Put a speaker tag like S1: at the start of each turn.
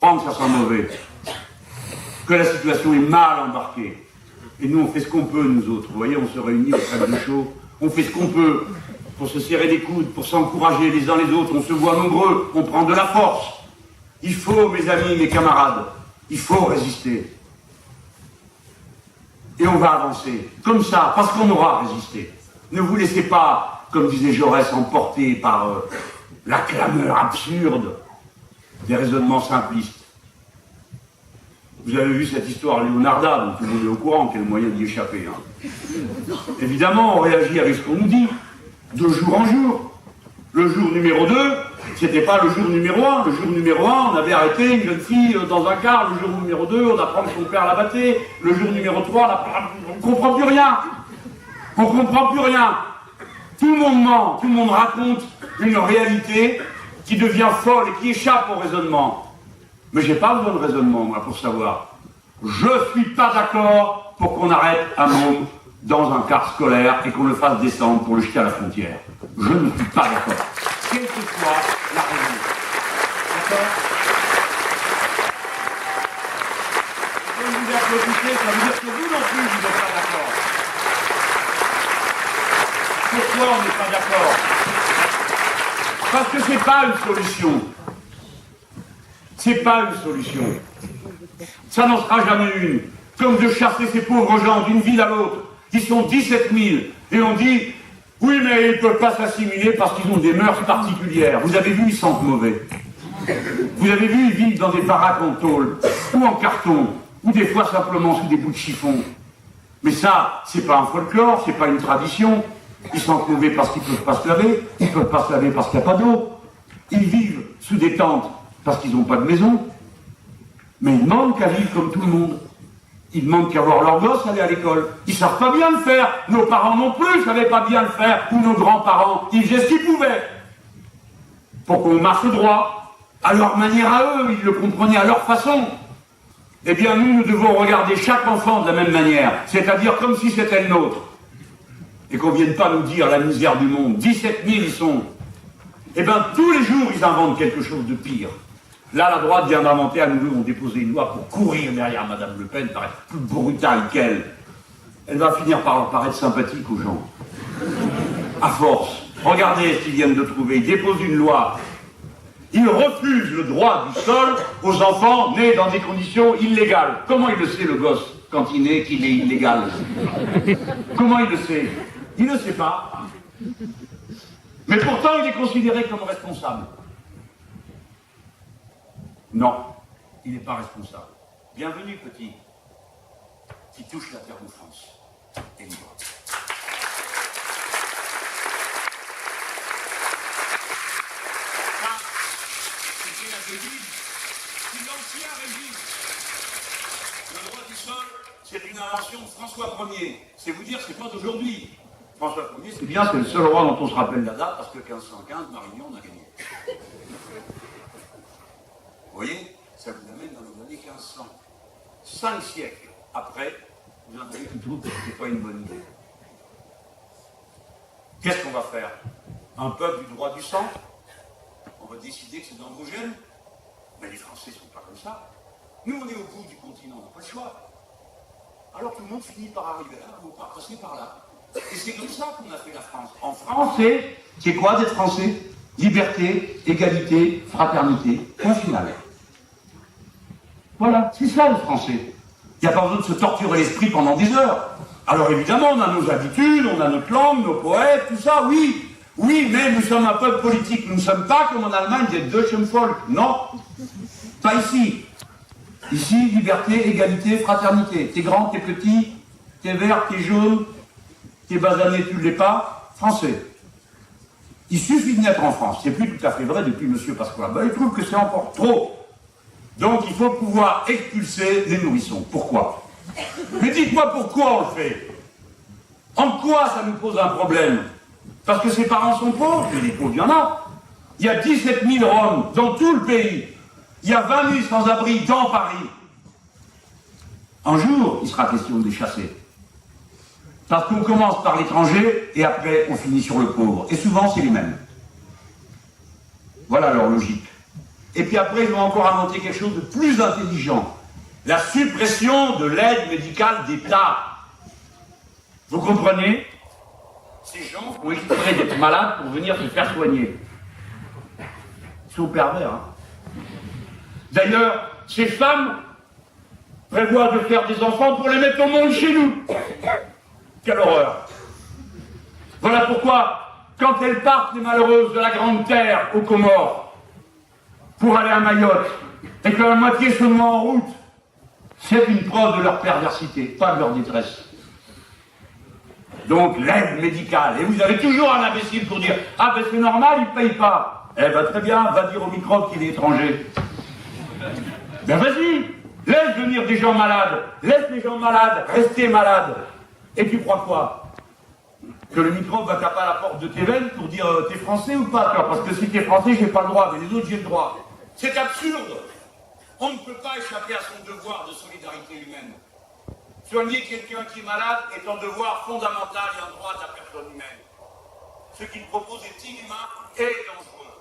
S1: que ça sent mauvais, que la situation est mal embarquée. Et nous, on fait ce qu'on peut, nous autres. Vous voyez, on se réunit au salle de chaud, on fait ce qu'on peut pour se serrer les coudes, pour s'encourager les uns les autres. On se voit nombreux, on prend de la force. Il faut, mes amis, mes camarades, il faut résister. Et on va avancer, comme ça, parce qu'on aura résisté. Ne vous laissez pas, comme disait Jaurès, emporter par la clameur absurde des raisonnements simplistes. Vous avez vu cette histoire Leonarda, dont tout le monde est au courant, quel moyen d'y échapper. Hein. Évidemment, on réagit avec ce qu'on nous dit, de jour en jour. Le jour numéro 2, c'était pas le jour numéro 1. Le jour numéro 1, on avait arrêté une jeune fille dans un car. Le jour numéro 2, on apprend que son père la battait. Le jour numéro 3, on ne comprend plus rien. On ne comprend plus rien. Tout le monde ment, tout le monde raconte une réalité qui devient folle et qui échappe au raisonnement. Mais j'ai pas besoin de raisonnement, moi, pour savoir. Je suis pas d'accord pour qu'on arrête un môme dans un car scolaire et qu'on le fasse descendre pour le jeter à la frontière. Je ne suis pas d'accord. Quelle que soit la raison. D'accord ? Si vous applaudissez, ça veut dire que vous non plus, vous n'êtes pas d'accord. Pourquoi on n'est pas d'accord? Parce que c'est pas une solution. C'est pas une solution. Ça n'en sera jamais une. Comme de chasser ces pauvres gens d'une ville à l'autre. Ils sont 17 000. Et on dit, oui, mais ils ne peuvent pas s'assimiler parce qu'ils ont des mœurs particulières. Vous avez vu, ils sentent mauvais. Vous avez vu, ils vivent dans des baraques en tôle, ou en carton, ou des fois simplement sous des bouts de chiffon. Mais ça, c'est pas un folklore, c'est pas une tradition. Ils sentent mauvais parce qu'ils ne peuvent pas se laver. Ils ne peuvent pas se laver parce qu'il n'y a pas d'eau. Ils vivent sous des tentes parce qu'ils n'ont pas de maison. Mais ils demandent qu'à vivre comme tout le monde. Ils demandent qu'à voir leurs gosses aller à l'école. Ils ne savent pas bien le faire. Nos parents non plus ne savaient pas bien le faire. Ou nos grands-parents. Ils faisaient ce qu'ils pouvaient. Pour qu'on marche droit. À leur manière à eux. Ils le comprenaient à leur façon. Eh bien, nous devons regarder chaque enfant de la même manière. C'est-à-dire comme si c'était le nôtre. Et qu'on ne vienne pas nous dire la misère du monde. 17 000 ils sont. Eh bien, tous les jours, ils inventent quelque chose de pire. Là, la droite vient d'inventer, à nouveau, ont déposé une loi pour courir derrière Madame Le Pen, paraître plus brutale qu'elle. Elle va finir par leur paraître sympathique aux gens. À force. Regardez ce qu'ils viennent de trouver. Ils déposent une loi. Ils refusent le droit du sol aux enfants nés dans des conditions illégales. Comment il le sait, le gosse, quand il naît, qu'il est illégal? Comment il le sait? Il ne sait pas. Mais pourtant, il est considéré comme responsable. Non, il n'est pas responsable. Bienvenue, petit, qui touche la terre de France et libre. Ça, c'était la devise de l'ancien régime. Le droit du sol, c'est une invention de François Ier. C'est vous dire, c'est pas d'aujourd'hui. François Ier, c'est bien, c'est le seul roi dont on se rappelle la date, parce que 1515, Marignan, on a gagné. Vous voyez, ça vous amène dans les années 1500. 5 siècles après, vous entendez tout trouve que ce n'était pas une bonne idée. Qu'est-ce qu'on va faire? Un peuple du droit du sang? On va décider que c'est dans vos gènes? Mais les Français ne sont pas comme ça. Nous, on est au bout du continent, on n'a pas le choix. Alors tout le monde finit par arriver là, ou par passer par là. Et c'est comme ça qu'on a fait la France. En France, c'est quoi d'être français? Liberté, égalité, fraternité, point final. Voilà, c'est ça le français. Il n'y a pas besoin de se torturer l'esprit pendant des heures. Alors évidemment, on a nos habitudes, on a notre langue, nos poètes, tout ça, oui. Oui, mais nous sommes un peuple politique. Nous ne sommes pas comme en Allemagne des Deutschen Volk. Non, pas ici. Ici, liberté, égalité, fraternité. T'es grand, t'es petit, t'es vert, t'es jaune, t'es basané, tu ne l'es pas. Français. Il suffit de naître en France. C'est plus tout à fait vrai depuis M. Pasqua. Ben, il trouve que c'est encore trop. Donc il faut pouvoir expulser les nourrissons. Pourquoi? Mais dites-moi pourquoi on le fait. En quoi ça nous pose un problème? Parce que ses parents sont pauvres, mais les pauvres, il y en a. Il y a 17 000 Roms dans tout le pays. Il y a 20 000 sans-abri dans Paris. Un jour, il sera question de les chasser. Parce qu'on commence par l'étranger et après on finit sur le pauvre. Et souvent c'est les mêmes. Voilà leur logique. Et puis après, ils ont encore inventé quelque chose de plus intelligent. La suppression de l'aide médicale d'État. Vous comprenez? Ces gens ont exprès d'être malades pour venir se faire soigner. Ils sont pervers, hein. D'ailleurs, ces femmes prévoient de faire des enfants pour les mettre au monde chez nous. Quelle horreur! Voilà pourquoi, quand elles partent, les malheureuses, de la Grande Terre aux Comores, pour aller à Mayotte, et que la moitié se met en route, c'est une preuve de leur perversité, pas de leur détresse. Donc, l'aide médicale. Et vous avez toujours un imbécile pour dire « Ah ben c'est normal, il ne paye pas. » Eh ben très bien, va dire au microbe qu'il est étranger. Ben vas-y, laisse venir des gens malades, laisse les gens malades rester malades. Et tu crois quoi? Que le microbe va taper à la porte de tes veines pour dire t'es français ou pas, toi? Parce que si t'es français, j'ai pas le droit, mais les autres, j'ai le droit. C'est absurde. On ne peut pas échapper à son devoir de solidarité humaine. Soigner quelqu'un qui est malade est un devoir fondamental et un droit de la personne humaine. Ce qu'il propose est inhumain et dangereux.